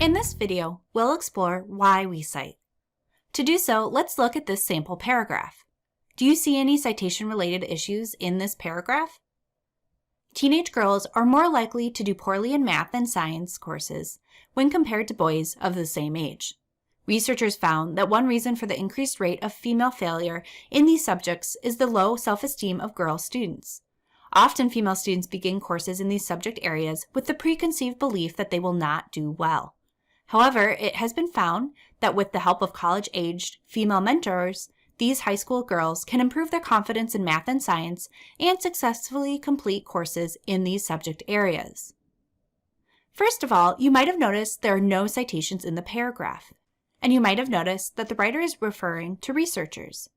In this video, we'll explore why we cite. To do so, let's look at this sample paragraph. Do you see any citation-related issues in this paragraph? Teenage girls are more likely to do poorly in math and science courses when compared to boys of the same age. Researchers found that one reason for the increased rate of female failure in these subjects is the low self-esteem of girl students. Often female students begin courses in these subject areas with the preconceived belief that they will not do well. However, it has been found that with the help of college-aged female mentors, these high school girls can improve their confidence in math and science and successfully complete courses in these subject areas. First of all, you might have noticed there are no citations in the paragraph, and you might have noticed that the writer is referring to researchers.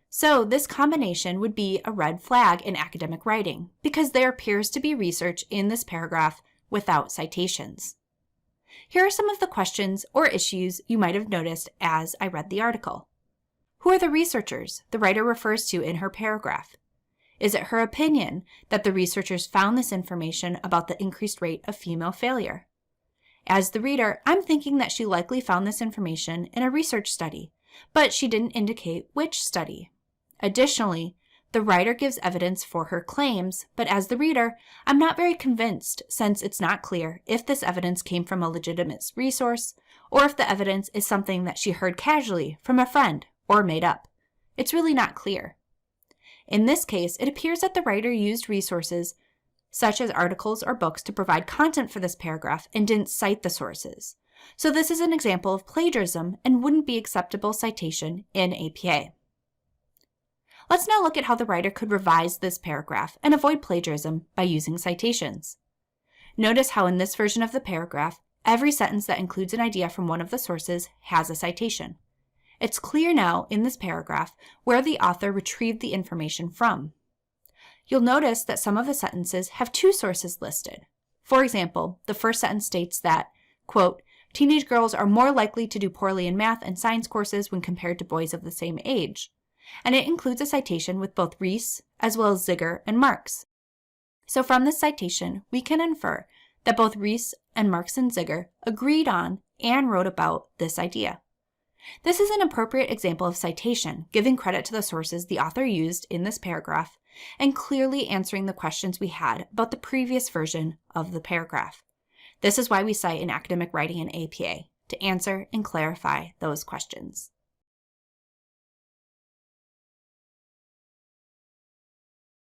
So this combination would be a red flag in academic writing because there appears to be research in this paragraph without citations. Here are some of the questions or issues you might have noticed as I read the article. Who are the researchers the writer refers to in her paragraph? Is it her opinion that the researchers found this information about the increased rate of female failure? As the reader, I'm thinking that she likely found this information in a research study, but she didn't indicate which study. Additionally, the writer gives evidence for her claims, but as the reader, I'm not very convinced since it's not clear if this evidence came from a legitimate resource or if the evidence is something that she heard casually from a friend or made up. It's really not clear. In this case, it appears that the writer used resources such as articles or books to provide content for this paragraph and didn't cite the sources. So this is an example of plagiarism and wouldn't be acceptable citation in APA. Let's now look at how the writer could revise this paragraph and avoid plagiarism by using citations. Notice how in this version of the paragraph, every sentence that includes an idea from one of the sources has a citation. It's clear now in this paragraph where the author retrieved the information from. You'll notice that some of the sentences have two sources listed. For example, the first sentence states that, quote, teenage girls are more likely to do poorly in math and science courses when compared to boys of the same age. And it includes a citation with both Rees as well as Ziegler and Marx. So from this citation, we can infer that both Rees and Marx and Ziegler agreed on and wrote about this idea. This is an appropriate example of citation, giving credit to the sources the author used in this paragraph and clearly answering the questions we had about the previous version of the paragraph. This is why we cite in academic writing in APA, to answer and clarify those questions.